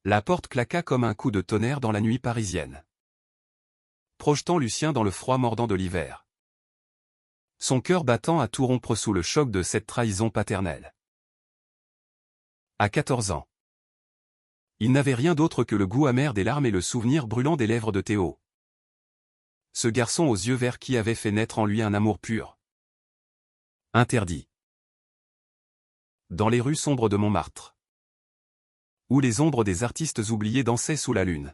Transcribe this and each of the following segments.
La porte claqua comme un coup de tonnerre dans la nuit parisienne, projetant Lucien dans le froid mordant de l'hiver. Son cœur battant à tout rompre sous le choc de cette trahison paternelle. À 14 ans. Il n'avait rien d'autre que le goût amer des larmes et le souvenir brûlant des lèvres de Théo. Ce garçon aux yeux verts qui avait fait naître en lui un amour pur. Interdit. Dans les rues sombres de Montmartre, où les ombres des artistes oubliés dansaient sous la lune,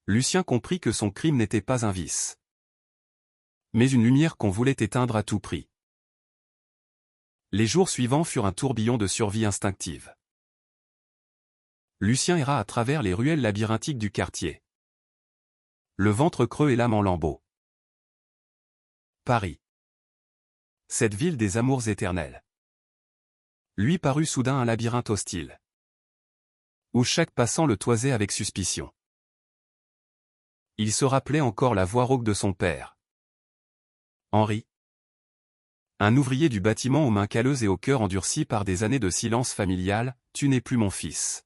Lucien comprit que son crime n'était pas un vice, mais une lumière qu'on voulait éteindre à tout prix. Les jours suivants furent un tourbillon de survie instinctive. Lucien erra à travers les ruelles labyrinthiques du quartier, le ventre creux et l'âme en lambeaux. Paris. Cette ville des amours éternels. Lui parut soudain un labyrinthe hostile, où chaque passant le toisait avec suspicion. Il se rappelait encore la voix rauque de son père. Henri. Un ouvrier du bâtiment aux mains calleuses et au cœur endurci par des années de silence familial, « Tu n'es plus mon fils.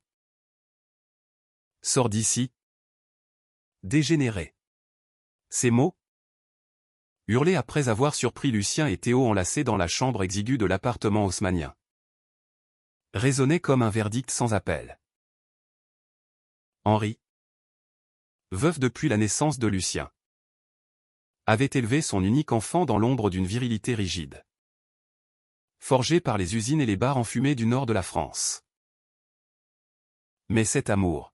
Sors d'ici. Dégénéré. » Ces mots, hurlés après avoir surpris Lucien et Théo enlacés dans la chambre exiguë de l'appartement haussmannien, résonnaient comme un verdict sans appel. Henri, veuf depuis la naissance de Lucien, avait élevé son unique enfant dans l'ombre d'une virilité rigide, forgée par les usines et les bars enfumés du nord de la France. Mais cet amour,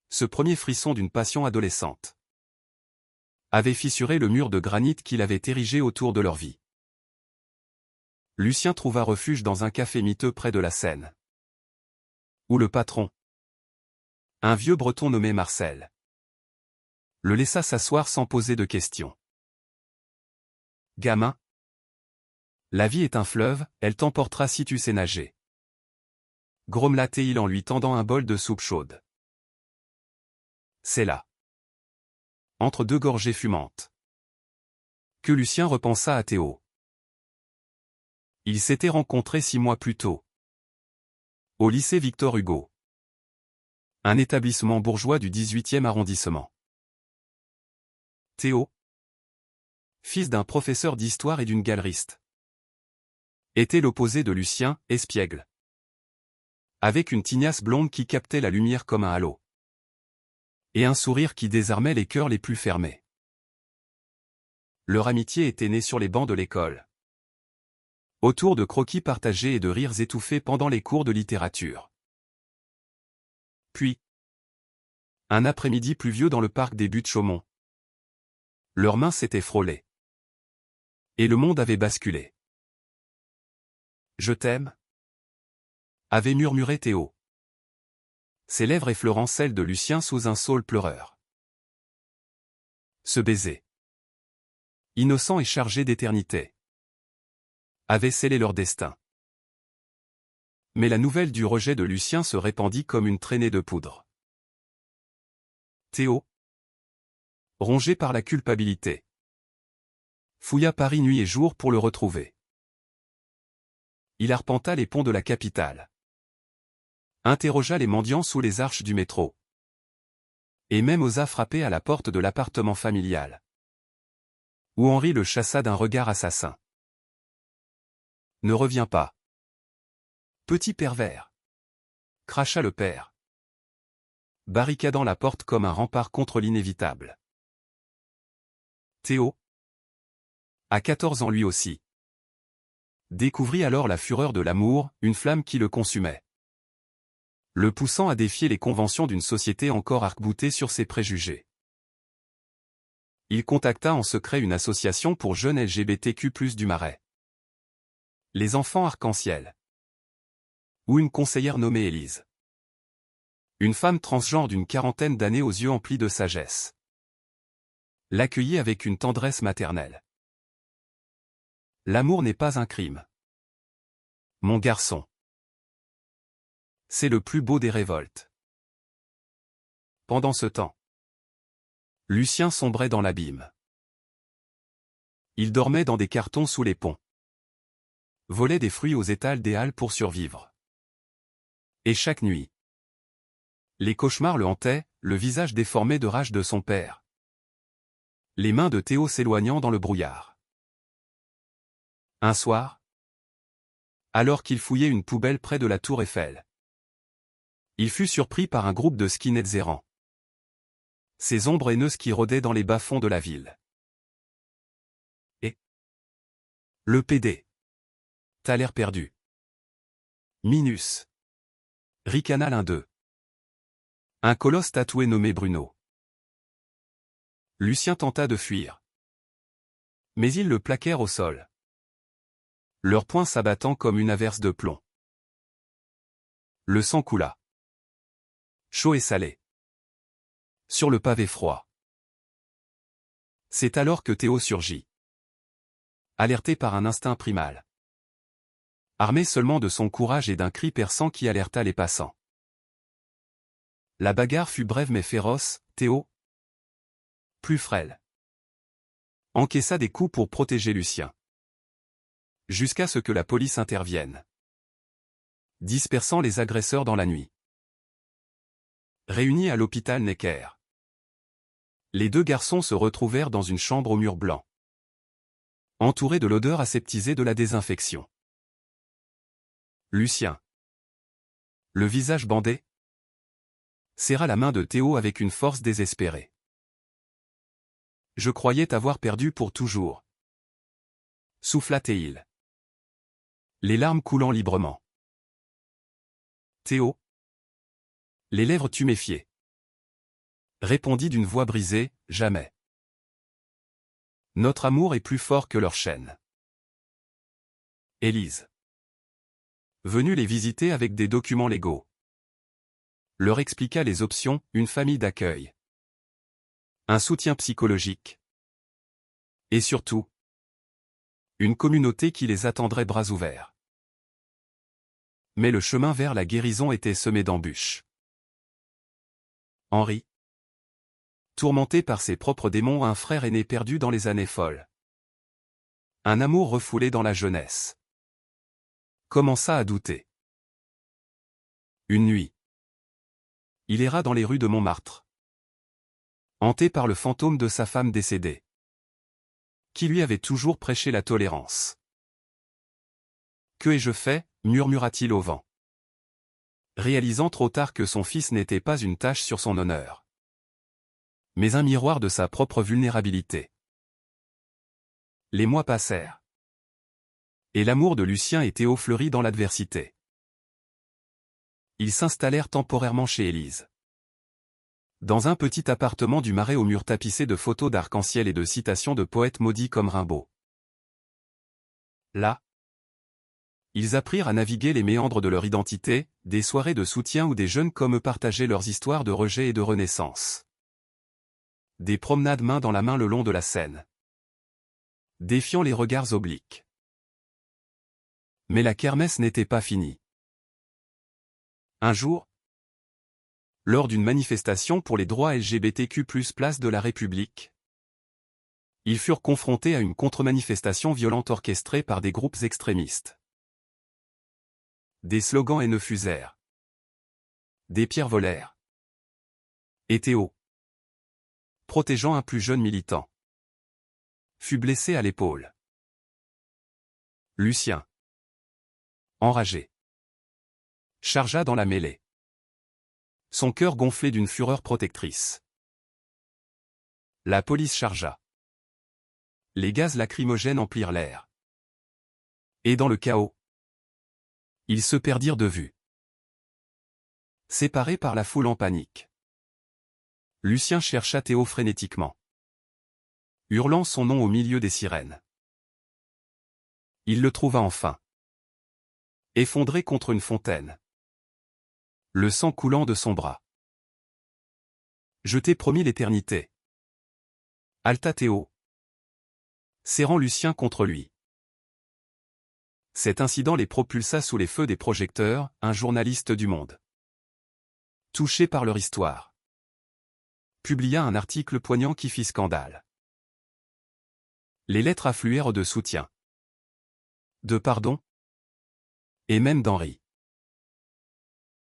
ce premier frisson d'une passion adolescente, avait fissuré le mur de granit qu'il avait érigé autour de leur vie. Lucien trouva refuge dans un café miteux près de la Seine, où le patron, un vieux breton nommé Marcel, le laissa s'asseoir sans poser de questions. Gamin, la vie est un fleuve, elle t'emportera si tu sais nager. Grommela-t-il en lui tendant un bol de soupe chaude. C'est là, entre deux gorgées fumantes, que Lucien repensa à Théo. Ils s'étaient rencontrés 6 mois plus tôt, au lycée Victor Hugo, un établissement bourgeois du 18e arrondissement. Théo, fils d'un professeur d'histoire et d'une galeriste, était l'opposé de Lucien, espiègle, avec une tignasse blonde qui captait la lumière comme un halo, et un sourire qui désarmait les cœurs les plus fermés. Leur amitié était née sur les bancs de l'école, autour de croquis partagés et de rires étouffés pendant les cours de littérature. Puis, un après-midi pluvieux dans le parc des Buttes-Chaumont, leurs mains s'étaient frôlées, et le monde avait basculé. « Je t'aime » avait murmuré Théo, ses lèvres effleurant celles de Lucien sous un saule pleureur. Ce baiser, innocent et chargé d'éternité, avait scellé leur destin. Mais la nouvelle du rejet de Lucien se répandit comme une traînée de poudre. Théo, rongé par la culpabilité, fouilla Paris nuit et jour pour le retrouver. Il arpenta les ponts de la capitale, interrogea les mendiants sous les arches du métro, et même osa frapper à la porte de l'appartement familial, où Henri le chassa d'un regard assassin. « Ne reviens pas. Petit pervers !» cracha le père, barricadant la porte comme un rempart contre l'inévitable. Théo, à 14 ans lui aussi, découvrit alors la fureur de l'amour, une flamme qui le consumait, le poussant à défier les conventions d'une société encore arc-boutée sur ses préjugés. Il contacta en secret une association pour jeunes LGBTQ+ du Marais, les enfants arc-en-ciel, où une conseillère nommée Élise, une femme transgenre d'une quarantaine d'années aux yeux emplis de sagesse, l'accueillit avec une tendresse maternelle. « L'amour n'est pas un crime, mon garçon. C'est le plus beau des révoltes. » Pendant ce temps, Lucien sombrait dans l'abîme. Il dormait dans des cartons sous les ponts, volait des fruits aux étals des halles pour survivre. Et chaque nuit, Les cauchemars le hantaient, le visage déformé de rage de son père. Les mains de Théo s'éloignant dans le brouillard. Un soir, alors qu'il fouillait une poubelle près de la tour Eiffel, il fut surpris par un groupe de skinheads errants. Ces ombres haineuses qui rôdaient dans les bas-fonds de la ville. Et le PD. T'as l'air perdu. Minus. Ricana l'un d'eux. Un colosse tatoué nommé Bruno. Lucien tenta de fuir. Mais ils le plaquèrent au sol. Leurs poings s'abattant comme une averse de plomb. Le sang coula. Chaud et salé. Sur le pavé froid. C'est alors que Théo surgit. Alerté par un instinct primal. Armé seulement de son courage et d'un cri perçant qui alerta les passants. La bagarre fut brève mais féroce, Théo, plus frêle, encaissa des coups pour protéger Lucien. Jusqu'à ce que la police intervienne, dispersant les agresseurs dans la nuit. Réunis à l'hôpital Necker, les deux garçons se retrouvèrent dans une chambre au mur blanc, entourés de l'odeur aseptisée de la désinfection. Lucien, le visage bandé, serra la main de Théo avec une force désespérée. Je croyais t'avoir perdu pour toujours. Souffla-t-il. Les larmes coulant librement. Théo. Les lèvres tuméfiées. Répondit d'une voix brisée, jamais. Notre amour est plus fort que leur chaîne. Élise. Venue les visiter avec des documents légaux. Leur expliqua les options, une famille d'accueil. Un soutien psychologique. Et surtout, une communauté qui les attendrait bras ouverts. Mais le chemin vers la guérison était semé d'embûches. Henri, tourmenté par ses propres démons, un frère aîné perdu dans les années folles. Un amour refoulé dans la jeunesse. Commença à douter. Une nuit, il erra dans les rues de Montmartre, hanté par le fantôme de sa femme décédée, qui lui avait toujours prêché la tolérance. « Que ai-je fait » murmura-t-il au vent, réalisant trop tard que son fils n'était pas une tache sur son honneur, mais un miroir de sa propre vulnérabilité. Les mois passèrent. Et l'amour de Lucien et Théo fleurit dans l'adversité. Ils s'installèrent temporairement chez Élise. Dans un petit appartement du Marais aux murs tapissés de photos d'arc-en-ciel et de citations de poètes maudits comme Rimbaud. Là, ils apprirent à naviguer les méandres de leur identité, des soirées de soutien où des jeunes comme eux partageaient leurs histoires de rejet et de renaissance. Des promenades main dans la main le long de la Seine, défiant les regards obliques. Mais la kermesse n'était pas finie. Un jour, lors d'une manifestation pour les droits LGBTQ+, place de la République, ils furent confrontés à une contre-manifestation violente orchestrée par des groupes extrémistes. Des slogans haineux fusèrent. Des pierres volèrent. Et Théo, protégeant un plus jeune militant, fut blessé à l'épaule. Lucien, enragé, chargea dans la mêlée, son cœur gonflé d'une fureur protectrice. La police chargea. Les gaz lacrymogènes emplirent l'air. Et dans le chaos, ils se perdirent de vue. Séparés par la foule en panique, Lucien chercha Théo frénétiquement, hurlant son nom au milieu des sirènes. Il le trouva enfin, effondré contre une fontaine, le sang coulant de son bras. « Je t'ai promis l'éternité. » Halta Théo, serrant Lucien contre lui. Cet incident les propulsa sous les feux des projecteurs, un journaliste du Monde, touché par leur histoire, publia un article poignant qui fit scandale. Les lettres affluèrent de soutien, de pardon, et même d'Henri.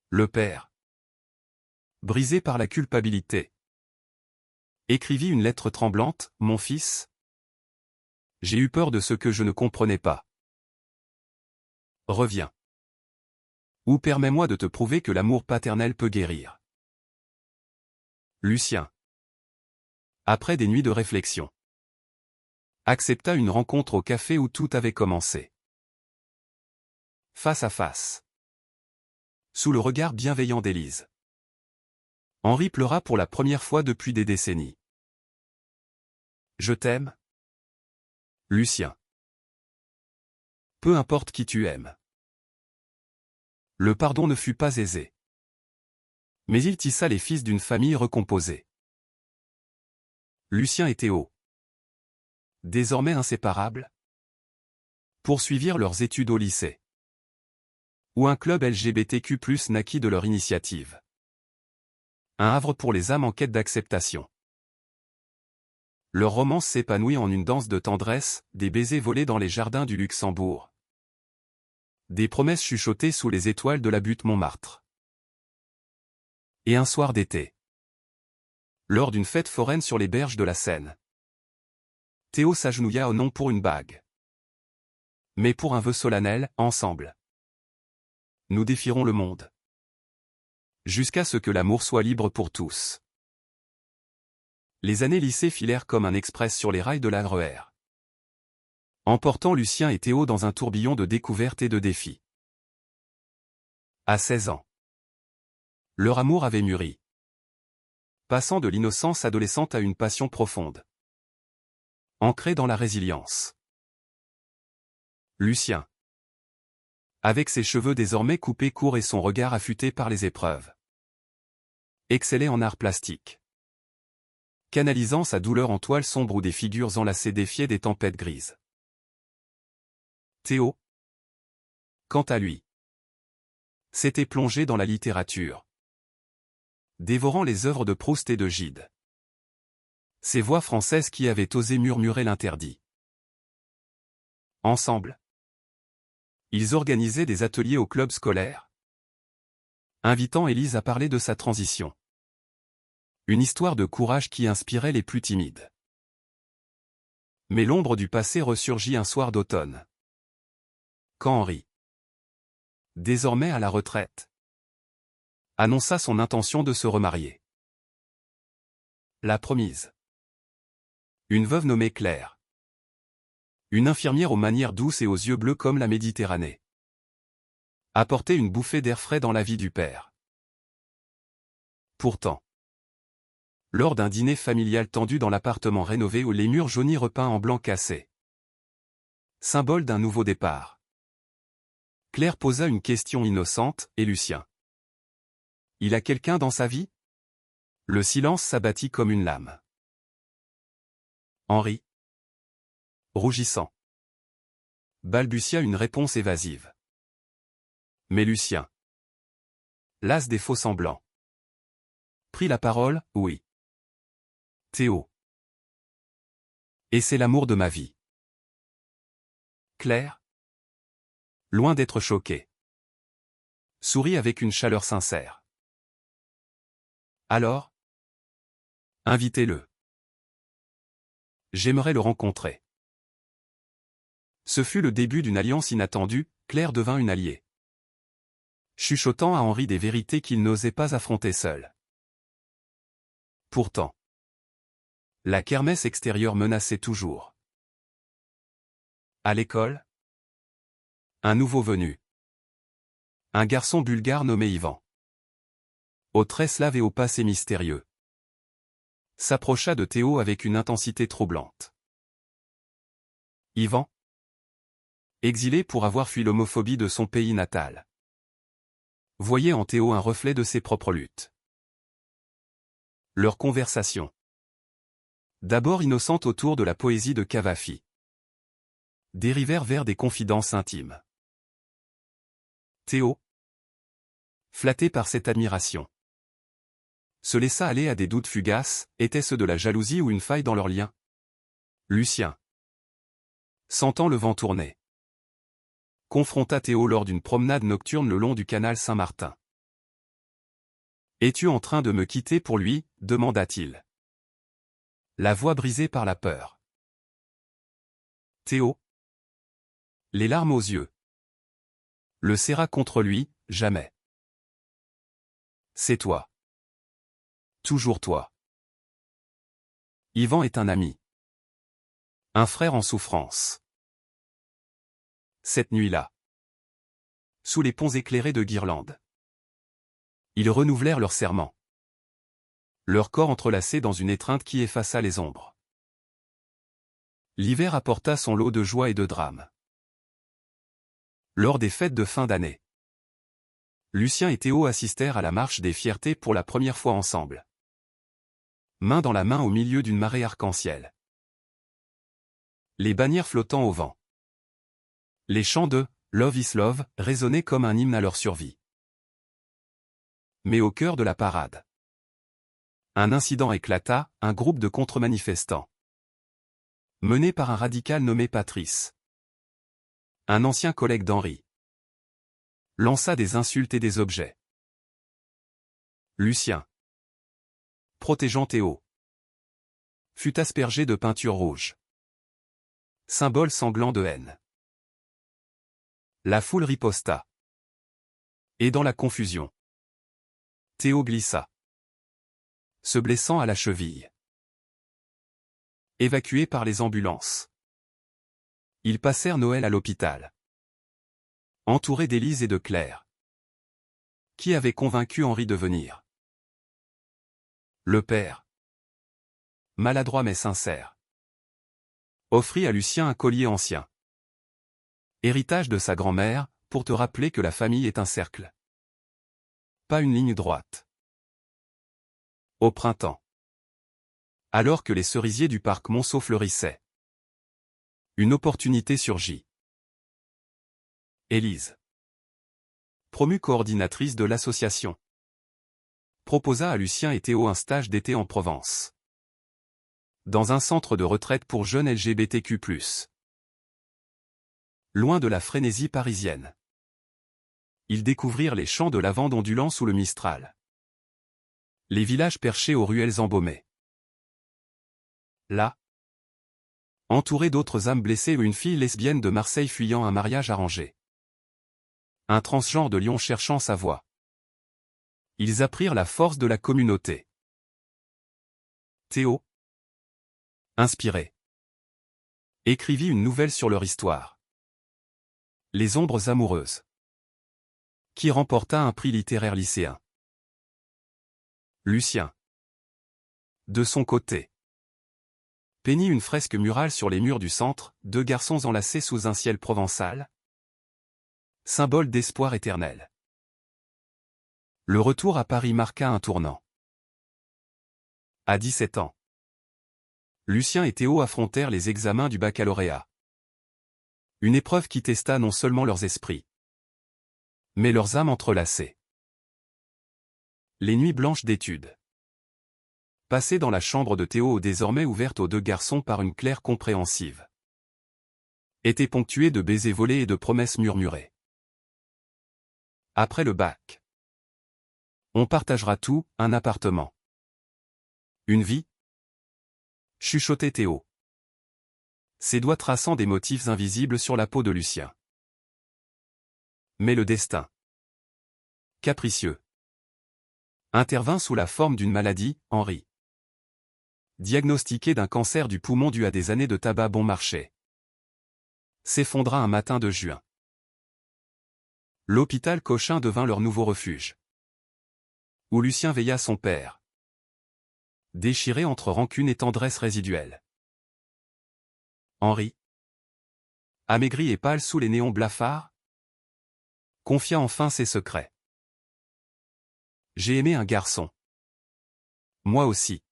Le père, Brisé par la culpabilité. Écrivit une lettre tremblante, mon fils. J'ai eu peur de ce que je ne comprenais pas. Reviens. Ou permets-moi de te prouver que l'amour paternel peut guérir. Lucien. Après des nuits de réflexion. Accepta une rencontre au café où tout avait commencé. Face à face. Sous le regard bienveillant d'Élise. Henri pleura pour la première fois depuis des décennies. Je t'aime. Lucien. Peu importe qui tu aimes. Le pardon ne fut pas aisé. Mais il tissa les fils d'une famille recomposée. Lucien et Théo. Désormais inséparables, poursuivirent leurs études au lycée. Où un club LGBTQ+ naquit de leur initiative. Un havre pour les âmes en quête d'acceptation. Leur romance s'épanouit en une danse de tendresse, des baisers volés dans les jardins du Luxembourg. Des promesses chuchotées sous les étoiles de la butte Montmartre. Et un soir d'été. Lors d'une fête foraine sur les berges de la Seine. Théo s'agenouilla au non pour une bague. Mais pour un vœu solennel, ensemble. Nous défierons le monde. Jusqu'à ce que l'amour soit libre pour tous. Les années lycée filèrent comme un express sur les rails de la RER. Emportant Lucien et Théo dans un tourbillon de découvertes et de défis. À 16 ans. Leur amour avait mûri. Passant de l'innocence adolescente à une passion profonde. Ancrée dans la résilience. Lucien. Avec ses cheveux désormais coupés courts et son regard affûté par les épreuves. Excellait en arts plastiques. Canalisant sa douleur en toile sombre où des figures enlacées défiaient des tempêtes grises. Théo. Quant à lui. S'était plongé dans la littérature. Dévorant les œuvres de Proust et de Gide. Ces voix françaises qui avaient osé murmurer l'interdit. Ensemble. Ils organisaient des ateliers au club scolaire. Invitant Élise à parler de sa transition. Une histoire de courage qui inspirait les plus timides. Mais l'ombre du passé ressurgit un soir d'automne. Quand Henri, désormais à la retraite, annonça son intention de se remarier. La promise. Une veuve nommée Claire. Une infirmière aux manières douces et aux yeux bleus comme la Méditerranée. Apportait une bouffée d'air frais dans la vie du père. Pourtant, lors d'un dîner familial tendu dans l'appartement rénové où les murs jaunis repeints en blanc cassé, symbole d'un nouveau départ, Claire posa une question innocente, et Lucien. Il a quelqu'un dans sa vie? Le silence s'abattit comme une lame. Henri, rougissant, balbutia une réponse évasive. Mais Lucien, las des faux-semblants, prit la parole, oui. Théo. Et c'est l'amour de ma vie. Claire, loin d'être choquée, sourit avec une chaleur sincère. Alors? Invitez-le. J'aimerais le rencontrer. Ce fut le début d'une alliance inattendue, Claire devint une alliée. Chuchotant à Henri des vérités qu'il n'osait pas affronter seul. Pourtant, la kermesse extérieure menaçait toujours. À l'école, un nouveau venu. Un garçon bulgare nommé Ivan. Aux traits slaves et au passé mystérieux. S'approcha de Théo avec une intensité troublante. Ivan, exilé pour avoir fui l'homophobie de son pays natal, voyait en Théo un reflet de ses propres luttes. Leur conversation, d'abord innocente autour de la poésie de Cavafy, dérivèrent vers des confidences intimes. Théo, flatté par cette admiration, se laissa aller à des doutes fugaces, était-ce de la jalousie ou une faille dans leur lien? Lucien, sentant le vent tourner, confronta Théo lors d'une promenade nocturne le long du canal Saint-Martin. Es-tu en train de me quitter pour lui, demanda-t-il. La voix brisée par la peur. Théo, les larmes aux yeux, le serra contre lui, jamais. C'est toi. Toujours toi. Yvan est un ami. Un frère en souffrance. Cette nuit-là, sous les ponts éclairés de guirlandes, ils renouvelèrent leur serment. Leur corps entrelacés dans une étreinte qui effaça les ombres. L'hiver apporta son lot de joie et de drames. Lors des fêtes de fin d'année, Lucien et Théo assistèrent à la marche des fiertés pour la première fois ensemble. Main dans la main au milieu d'une marée arc-en-ciel. Les bannières flottant au vent. Les chants de « Love is Love » résonnaient comme un hymne à leur survie. Mais au cœur de la parade, un incident éclata, un groupe de contre-manifestants. Mené par un radical nommé Patrice. Un ancien collègue d'Henri. Lança des insultes et des objets. Lucien, protégeant Théo, fut aspergé de peinture rouge. Symbole sanglant de haine. La foule riposta. Et dans la confusion, Théo glissa, se blessant à la cheville. Évacués par les ambulances, ils passèrent Noël à l'hôpital. Entourés d'Élise et de Claire. Qui avait convaincu Henri de venir? Le père, maladroit mais sincère, offrit à Lucien un collier ancien. Héritage de sa grand-mère, pour te rappeler que la famille est un cercle. Pas une ligne droite. Au printemps, alors que les cerisiers du parc Monceau fleurissaient, une opportunité surgit. Élise, promue coordinatrice de l'association, proposa à Lucien et Théo un stage d'été en Provence. Dans un centre de retraite pour jeunes LGBTQ+. Loin de la frénésie parisienne. Ils découvrirent les champs de lavande ondulant sous le Mistral. Les villages perchés aux ruelles embaumées. Là, entourés d'autres âmes blessées ou une fille lesbienne de Marseille fuyant un mariage arrangé. Un transgenre de Lyon cherchant sa voie. Ils apprirent la force de la communauté. Théo, inspiré, écrivit une nouvelle sur leur histoire. Les ombres amoureuses. Qui remporta un prix littéraire lycéen. Lucien, de son côté, peignit une fresque murale sur les murs du centre, deux garçons enlacés sous un ciel provençal. Symbole d'espoir éternel. Le retour à Paris marqua un tournant. À 17 ans, Lucien et Théo affrontèrent les examens du baccalauréat. Une épreuve qui testa non seulement leurs esprits, mais leurs âmes entrelacées. Les nuits blanches d'études. Passées dans la chambre de Théo désormais ouverte aux deux garçons par une claire compréhensive. Étaient ponctuées de baisers volés et de promesses murmurées. Après le bac. On partagera tout, un appartement. Une vie. Chuchotait Théo. Ses doigts traçant des motifs invisibles sur la peau de Lucien. Mais le destin, capricieux, intervint sous la forme d'une maladie, Henri. Diagnostiqué d'un cancer du poumon dû à des années de tabac bon marché. S'effondra un matin de juin. L'hôpital Cochin devint leur nouveau refuge. Où Lucien veilla son père. Déchiré entre rancune et tendresse résiduelle. Henri, amaigri et pâle sous les néons blafards, confia enfin ses secrets. J'ai aimé un garçon. Moi aussi.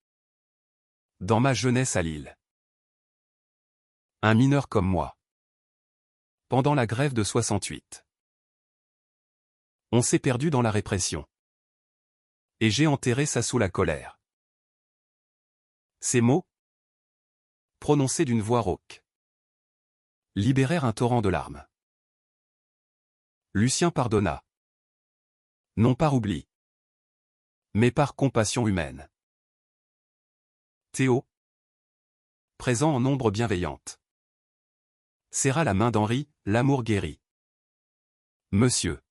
Dans ma jeunesse à Lille. Un mineur comme moi. Pendant la grève de 68. On s'est perdu dans la répression. Et j'ai enterré ça sous la colère. Ces mots, prononcés d'une voix rauque, libérèrent un torrent de larmes. Lucien pardonna. Non par oubli. mais par compassion humaine. Théo, présent en ombre bienveillante, serra la main d'Henri, l'amour guérit. Monsieur,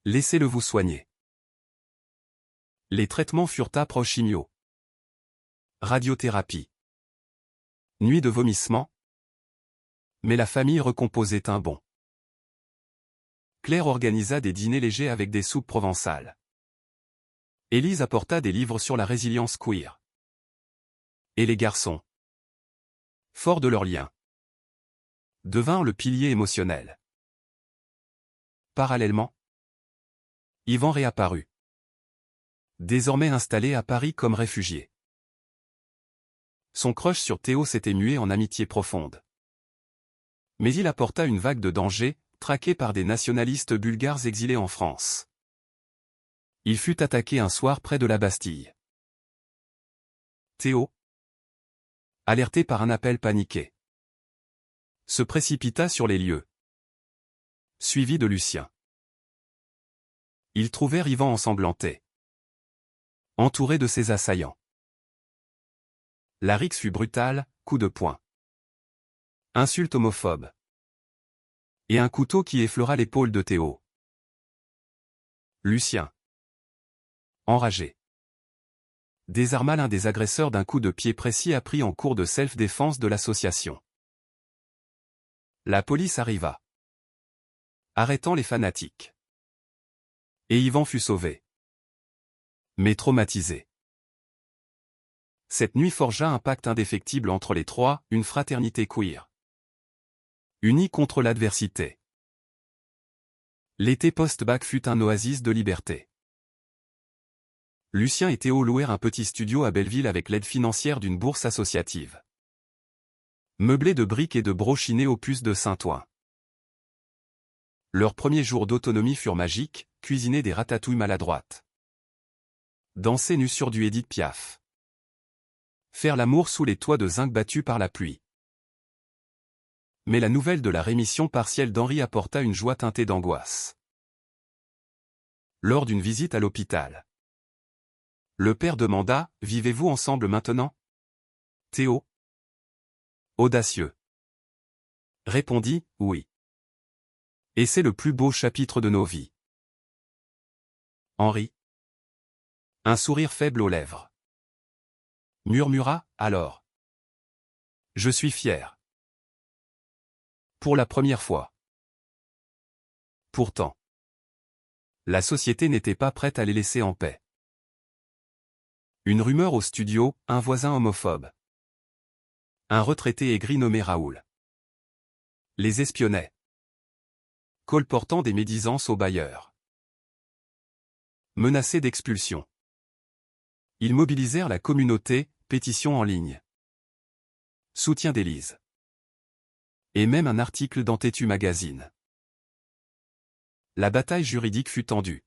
laissez-le vous soigner. Les traitements furent âpres, chimio, radiothérapie, nuit de vomissement, mais la famille recomposait un bond. Claire organisa des dîners légers avec des soupes provençales. Élise apporta des livres sur la résilience queer. Et les garçons, forts de leur lien, devinrent le pilier émotionnel. Parallèlement, Yvan réapparut. Désormais installé à Paris comme réfugié. Son crush sur Théo s'était mué en amitié profonde. Mais il apporta une vague de danger, traqué par des nationalistes bulgares exilés en France. Il fut attaqué un soir près de la Bastille. Théo, alerté par un appel paniqué, se précipita sur les lieux, suivi de Lucien. Ils trouvèrent Yvan ensanglanté, entouré de ses assaillants. La rixe fut brutale, coup de poing, insulte homophobe, et un couteau qui effleura l'épaule de Théo. Lucien, enragé, désarma l'un des agresseurs d'un coup de pied précis appris en cours de self-défense de l'association. La police arriva, arrêtant les fanatiques. Et Yvan fut sauvé, mais traumatisé. Cette nuit forgea un pacte indéfectible entre les trois, une fraternité queer, unie contre l'adversité. L'été post-bac fut un oasis de liberté. Lucien et Théo louèrent un petit studio à Belleville avec l'aide financière d'une bourse associative. Meublé de briques et de brochinés au puce de Saint-Ouen. Leurs premiers jours d'autonomie furent magiques, cuisiner des ratatouilles maladroites. Danser nus sur du Édith Piaf. Faire l'amour sous les toits de zinc battus par la pluie. Mais la nouvelle de la rémission partielle d'Henri apporta une joie teintée d'angoisse. Lors d'une visite à l'hôpital, le père demanda « Vivez-vous ensemble maintenant ?» Théo, audacieux, répondit « Oui. Et c'est le plus beau chapitre de nos vies. » Henri, un sourire faible aux lèvres, murmura « Alors. Je suis fier. Pour la première fois. » Pourtant, la société n'était pas prête à les laisser en paix. Une rumeur au studio, un voisin homophobe. Un retraité aigri nommé Raoul. Les espionnait. Colportant des médisances aux bailleurs. Menacés d'expulsion. Ils mobilisèrent la communauté, pétition en ligne. Soutien d'Élise. Et même un article dans Tétu Magazine. La bataille juridique fut tendue.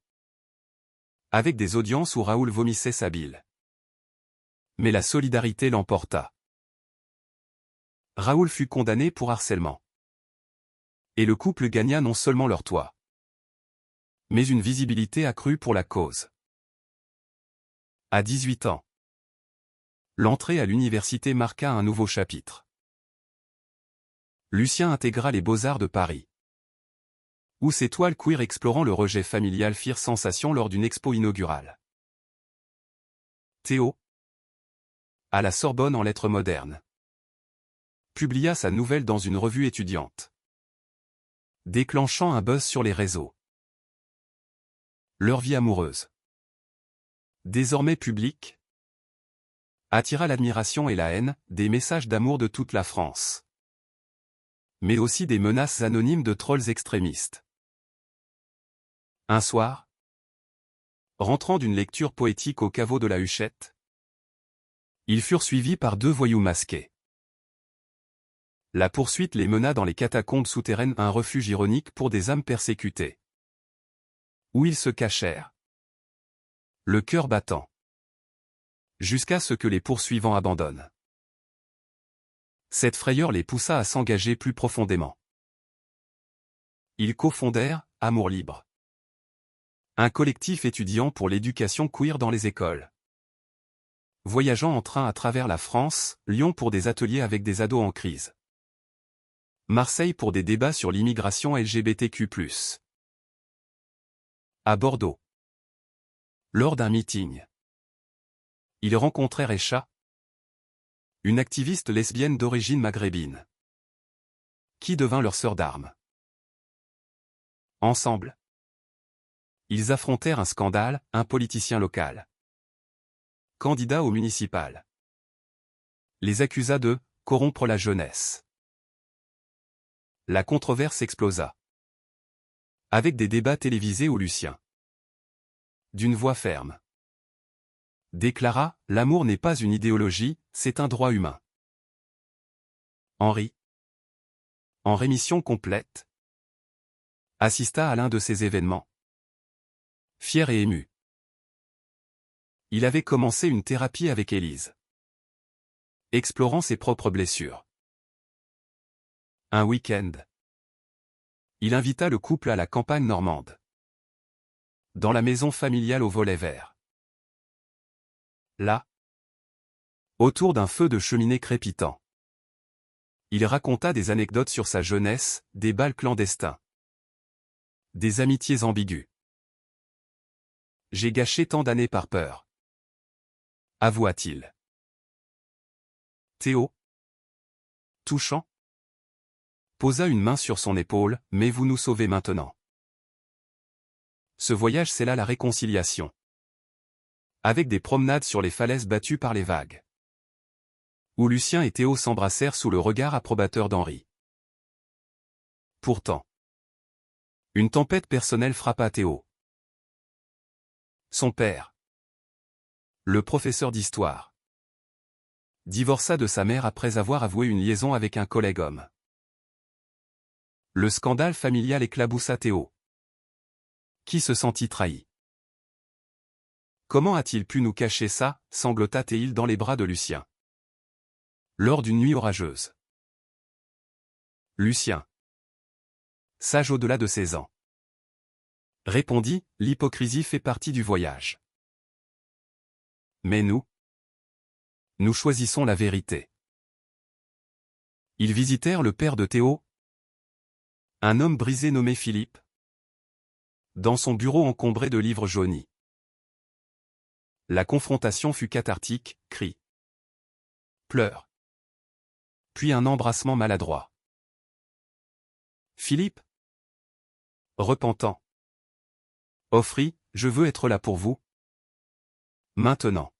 Avec des audiences où Raoul vomissait sa bile. Mais la solidarité l'emporta. Raoul fut condamné pour harcèlement. Et le couple gagna non seulement leur toit, mais une visibilité accrue pour la cause. À 18 ans, l'entrée à l'université marqua un nouveau chapitre. Lucien intégra les Beaux-Arts de Paris, où ses toiles queer explorant le rejet familial firent sensation lors d'une expo inaugurale. Théo, à la Sorbonne en lettres modernes, publia sa nouvelle dans une revue étudiante, déclenchant un buzz sur les réseaux. Leur vie amoureuse, désormais publique, attira l'admiration et la haine, des messages d'amour de toute la France. Mais aussi des menaces anonymes de trolls extrémistes. Un soir, rentrant d'une lecture poétique au caveau de la Huchette, ils furent suivis par deux voyous masqués. La poursuite les mena dans les catacombes souterraines, un refuge ironique pour des âmes persécutées. Où ils se cachèrent, le cœur battant, jusqu'à ce que les poursuivants abandonnent. Cette frayeur les poussa à s'engager plus profondément. Ils cofondèrent Amour Libre, Un collectif étudiant pour l'éducation queer dans les écoles. Voyageant en train à travers la France, Lyon pour des ateliers avec des ados en crise. Marseille pour des débats sur l'immigration LGBTQ+. À Bordeaux. Lors d'un meeting, ils rencontrèrent Echa, une activiste lesbienne d'origine maghrébine, qui devint leur sœur d'armes. Ensemble, ils affrontèrent un scandale, un politicien local, candidat au municipal, les accusa de corrompre la jeunesse. La controverse explosa, avec des débats télévisés où Lucien, d'une voix ferme, déclara « L'amour n'est pas une idéologie, c'est un droit humain ». Henri, en rémission complète, assista à l'un de ces événements. Fier et ému. Il avait commencé une thérapie avec Élise, explorant ses propres blessures. Un week-end, il invita le couple à la campagne normande, dans la maison familiale au volet vert. Là, autour d'un feu de cheminée crépitant, il raconta des anecdotes sur sa jeunesse, des bals clandestins, des amitiés ambiguës. J'ai gâché tant d'années par peur, avoua-t-il. Théo, touchant, posa une main sur son épaule, mais vous nous sauvez maintenant. Ce voyage scella la réconciliation, avec des promenades sur les falaises battues par les vagues, où Lucien et Théo s'embrassèrent sous le regard approbateur d'Henri. Pourtant, une tempête personnelle frappa Théo. Son père, le professeur d'histoire, divorça de sa mère après avoir avoué une liaison avec un collègue homme. Le scandale familial éclaboussa Théo, qui se sentit trahi. Comment a-t-il pu nous cacher ça, sanglota Théil dans les bras de Lucien, lors d'une nuit orageuse. Lucien, sage au-delà de ses ans, répondit, l'hypocrisie fait partie du voyage. Mais nous choisissons la vérité. Ils visitèrent le père de Théo, un homme brisé nommé Philippe, dans son bureau encombré de livres jaunis. La confrontation fut cathartique, cris, pleurs, puis un embrassement maladroit. Philippe, repentant, offrit, je veux être là pour vous. Maintenant.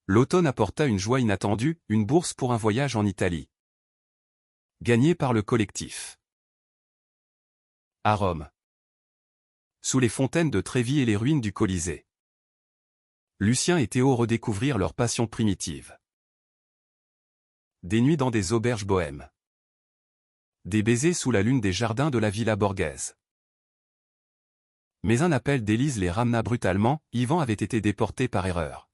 L'automne apporta une joie inattendue, une bourse pour un voyage en Italie, gagnée par le collectif. À Rome, sous les fontaines de Trévi et les ruines du Colisée, Lucien et Théo redécouvrirent leur passion primitive. Des nuits dans des auberges bohèmes. Des baisers sous la lune des jardins de la Villa Borghese. Mais un appel d'Élise les ramena brutalement, Yvan avait été déporté par erreur,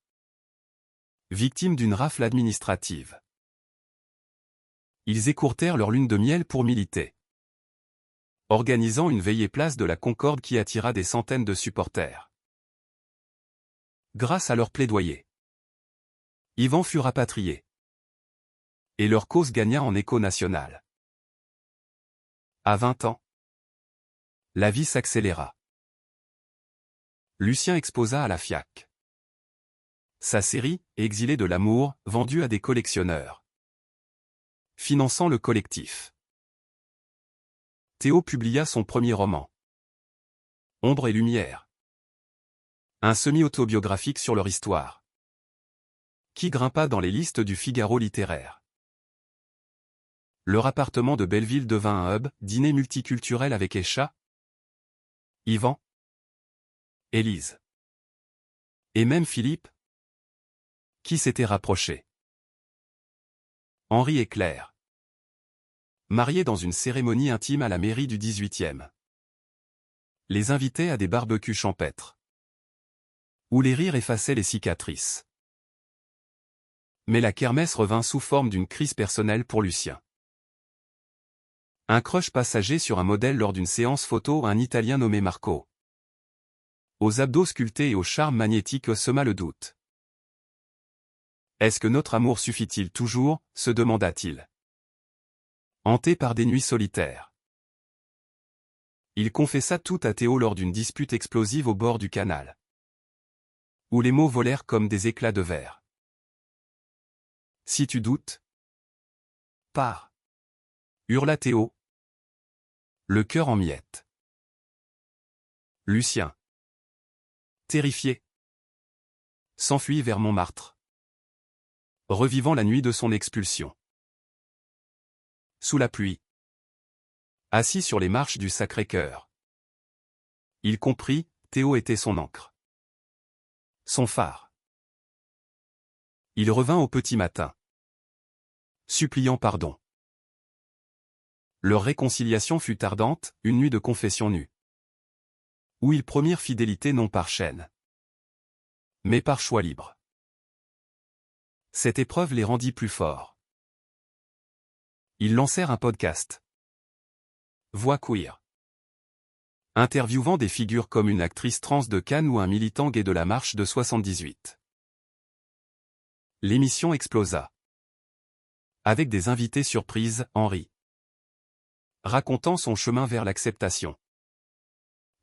victime d'une rafle administrative. Ils écourtèrent leur lune de miel pour militer, organisant une veillée place de la Concorde qui attira des centaines de supporters. Grâce à leur plaidoyer, Yvan fut rapatrié, et leur cause gagna en écho national. À 20 ans, la vie s'accéléra. Lucien exposa à la FIAC sa série, Exilé de l'amour, vendue à des collectionneurs, finançant le collectif. Théo publia son premier roman, Ombre et lumière, un semi-autobiographique sur leur histoire, qui grimpa dans les listes du Figaro littéraire. Leur appartement de Belleville devint un hub, dîner multiculturel avec Echa, Yvan, Élise, et même Philippe, qui s'était rapproché. Henri et Claire, mariés dans une cérémonie intime à la mairie du 18e, les invitaient à des barbecues champêtres, où les rires effaçaient les cicatrices. Mais la kermesse revint sous forme d'une crise personnelle pour Lucien. Un crush passager sur un modèle lors d'une séance photo, un Italien nommé Marco, Aux abdos sculptés et au charme magnétique sema le doute. Est-ce que notre amour suffit-il toujours, se demanda-t-il. Hanté par des nuits solitaires. Il confessa tout à Théo lors d'une dispute explosive au bord du canal, où les mots volèrent comme des éclats de verre. Si tu doutes, pars, hurla Théo, le cœur en miettes. Lucien, terrifié, s'enfuit vers Montmartre, revivant la nuit de son expulsion. Sous la pluie, assis sur les marches du Sacré-Cœur, il comprit, Théo était son ancre, son phare. Il revint au petit matin, suppliant pardon. Leur réconciliation fut ardente, une nuit de confession nue, où ils promirent fidélité non par chaîne, mais par choix libre. Cette épreuve les rendit plus forts. Ils lancèrent un podcast. Voix queer. Interviewant des figures comme une actrice trans de Cannes ou un militant gay de la marche de 78. L'émission explosa. Avec des invités surprises, Henri, racontant son chemin vers l'acceptation,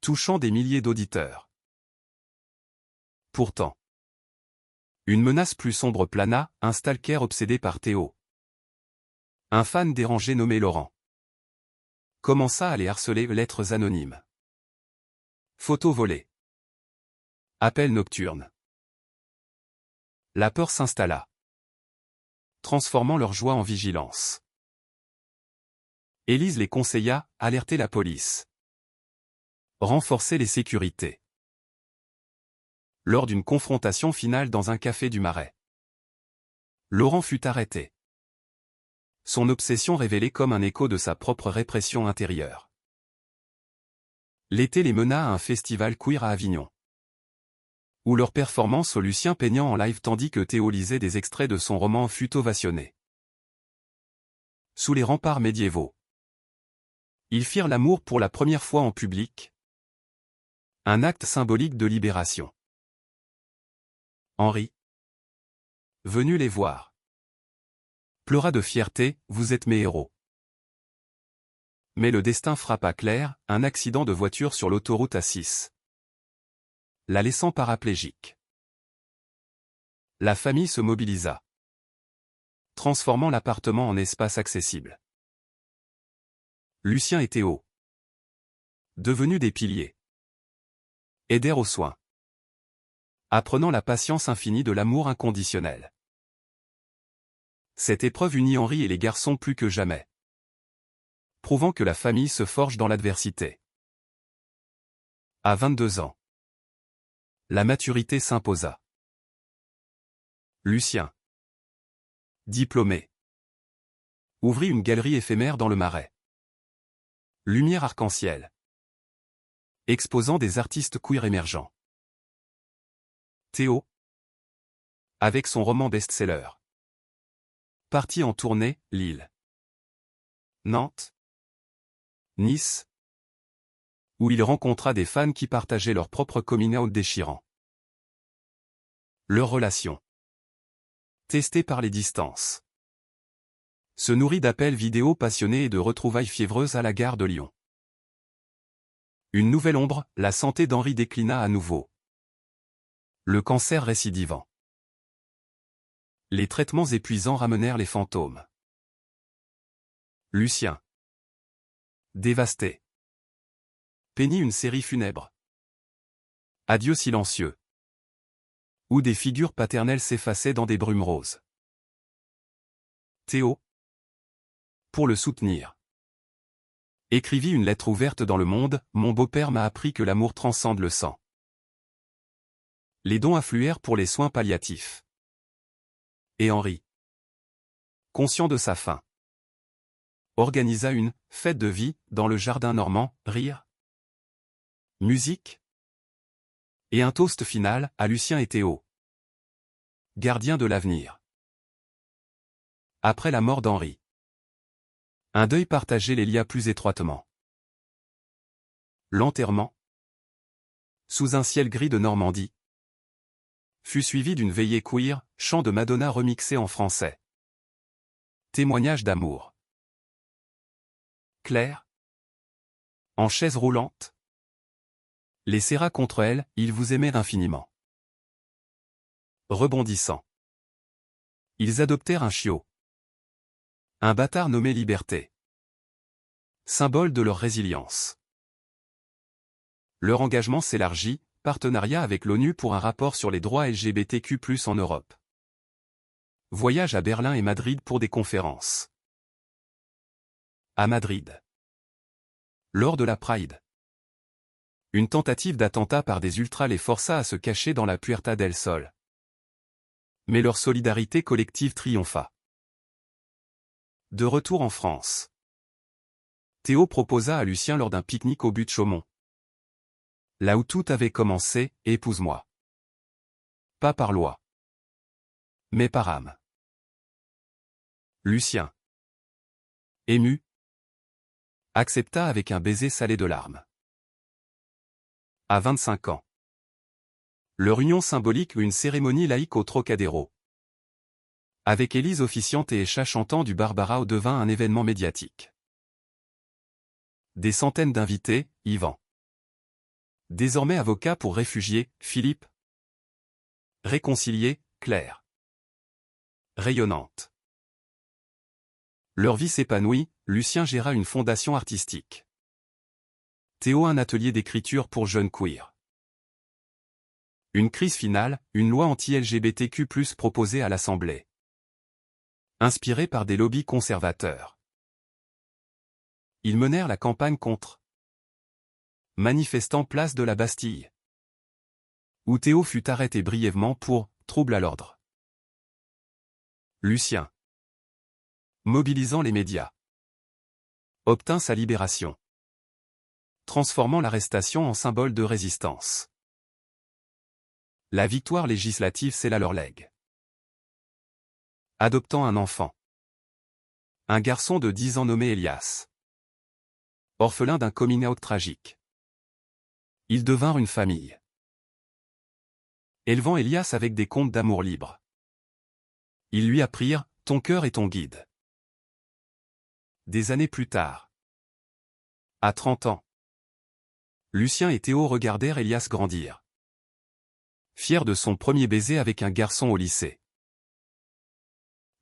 touchant des milliers d'auditeurs. Pourtant, une menace plus sombre plana, un stalker obsédé par Théo. Un fan dérangé nommé Laurent commença à les harceler, lettres anonymes, photos volées, appels nocturnes. La peur s'installa, transformant leur joie en vigilance. Élise les conseilla, alerter la police, renforcer les sécurités. Lors d'une confrontation finale dans un café du Marais, Laurent fut arrêté. Son obsession révélée comme un écho de sa propre répression intérieure. L'été les mena à un festival queer à Avignon, où leur performance au Lucien peignant en live tandis que Théo lisait des extraits de son roman fut ovationné. Sous les remparts médiévaux, ils firent l'amour pour la première fois en public. Un acte symbolique de libération. Henri, venu les voir, pleura de fierté, vous êtes mes héros. Mais le destin frappa Claire, un accident de voiture sur l'autoroute A6, la laissant paraplégique. La famille se mobilisa, transformant l'appartement en espace accessible. Lucien et Théo, devenus des piliers, aidèrent aux soins, apprenant la patience infinie de l'amour inconditionnel. Cette épreuve unit Henri et les garçons plus que jamais, prouvant que la famille se forge dans l'adversité. À 22 ans, la maturité s'imposa. Lucien, diplômé, ouvrit une galerie éphémère dans le Marais. Lumière arc-en-ciel, exposant des artistes queer émergents. Théo, avec son roman best-seller, parti en tournée, Lille, Nantes, Nice, où il rencontra des fans qui partageaient leur propre coming out déchirant. Leur relation, testée par les distances, se nourrit d'appels vidéo passionnés et de retrouvailles fiévreuses à la gare de Lyon. Une nouvelle ombre, la santé d'Henri déclina à nouveau. Le cancer récidivant. Les traitements épuisants ramenèrent les fantômes. Lucien, dévasté, peignit une série funèbre. Adieu silencieux, où des figures paternelles s'effaçaient dans des brumes roses. Théo, pour le soutenir, écrivit une lettre ouverte dans Le Monde, mon beau-père m'a appris que l'amour transcende le sang. Les dons affluèrent pour les soins palliatifs. Et Henri, conscient de sa fin, organisa une « fête de vie » dans le jardin normand, rire, musique, et un toast final à Lucien et Théo, gardiens de l'avenir. Après la mort d'Henri, un deuil partagé les lia plus étroitement. L'enterrement Sous un ciel gris de Normandie. Fut suivi d'une veillée queer, chant de Madonna remixé en français. Témoignage d'amour. Claire. En chaise roulante. Les serra contre elle, ils vous aimaient infiniment. Rebondissant. Ils adoptèrent un chiot. Un bâtard nommé Liberté. Symbole de leur résilience. Leur engagement s'élargit, partenariat avec l'ONU pour un rapport sur les droits LGBTQ+ en Europe. Voyage à Berlin et Madrid pour des conférences. À Madrid. Lors de la Pride. Une tentative d'attentat par des ultras les força à se cacher dans la Puerta del Sol. Mais leur solidarité collective triompha. De retour en France. Théo proposa à Lucien lors d'un pique-nique au but de Chaumont. Là où tout avait commencé, épouse-moi. Pas par loi. Mais par âme. Lucien. Ému. Accepta avec un baiser salé de larmes. À 25 ans. Leur union symbolique ou une cérémonie laïque au Trocadéro. Avec Élise officiante et Echa chantant du Barbara devint un événement médiatique. Des centaines d'invités, Yvan. Désormais avocat pour réfugiés, Philippe. Réconcilié, Claire. Rayonnante. Leur vie s'épanouit, Lucien géra une fondation artistique. Théo un atelier d'écriture pour jeunes queers. Une crise finale, une loi anti-LGBTQ+ proposée à l'Assemblée. Inspirée par des lobbies conservateurs. Ils menèrent la campagne contre manifestants place de la Bastille. Où Théo fut arrêté brièvement pour trouble à l'ordre. Lucien. Mobilisant les médias. Obtint sa libération. Transformant l'arrestation en symbole de résistance. La victoire législative scella leur legs. Adoptant un enfant. Un garçon de 10 ans nommé Elias. Orphelin d'un coming out tragique. Ils devinrent une famille. Élevant Elias avec des contes d'amour libre. Ils lui apprirent « Ton cœur est ton guide ». Des années plus tard. À 30 ans. Lucien et Théo regardèrent Elias grandir. Fiers de son premier baiser avec un garçon au lycée.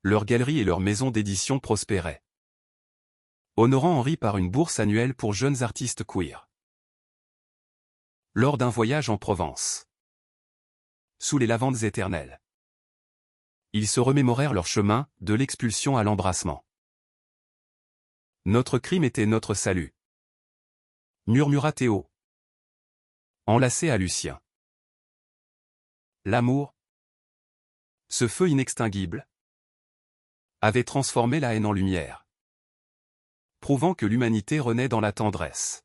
Leur galerie et leur maison d'édition prospéraient. Honorant Henri par une bourse annuelle pour jeunes artistes queer. Lors d'un voyage en Provence. Sous les lavandes éternelles. Ils se remémorèrent leur chemin, de l'expulsion à l'embrassement. Notre crime était notre salut. Murmura Théo. Enlacé à Lucien. L'amour, ce feu inextinguible, avait transformé la haine en lumière. Prouvant que l'humanité renaît dans la tendresse.